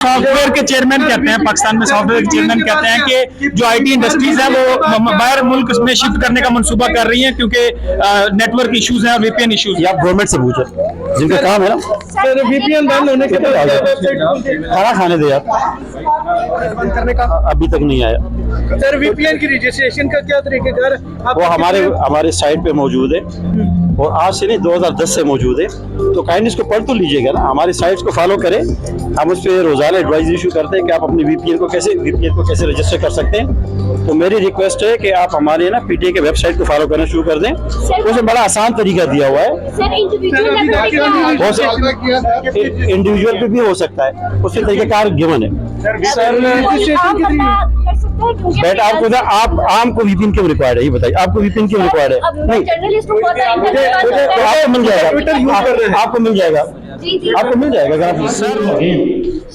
Software के chairman कहते हैं, पाकिस्तान में सॉफ्टवेयर के चेयरमैन कहते हैं कि जो आईटी इंडस्ट्रीज है वो बाहर मुल्क में शिफ्ट करने का मंसूबा कर रही हैं क्योंकि नेटवर्क इश्यूज हैं और वीपीएन इश्यूज। आप गवर्नमेंट से पूछो जिनका काम है ना सर वीपीएन बंद होने के बाद खाना खाने दे यार, बंद करने का अभी तक नहीं आया। सर वीपीएन की रजिस्ट्रेशन का क्या तरीकेकार? वो हमारे साइट पे मौजूद है और आज से नहीं 2010 से मौजूद है, तो काइंड इसको पढ़ तो लीजिएगा ना, हमारी साइट्स को फॉलो करें। हम उस पर रोजाना एडवाइस इशू करते हैं कि आप अपने वीपीएन को कैसे रजिस्टर कर सकते हैं। तो मेरी रिक्वेस्ट है कि आप हमारे ना पीटीए के वेबसाइट को फॉलो करना शुरू कर दें, उसमें बड़ा आसान तरीका दिया हुआ है। इंडिविजुअल पे भी हो सकता है, उसके तरीकेकार गिवन है। बेटा आपको ना आप आम को वीपीएन क्यों रिक्वायर्ड है ये बताइए, आपको वीपीएन क्यों रिक्वायर्ड है? नहीं तो आपको मिल जाएगा, आपको मिल जाएगा, आपको मिल जाएगा।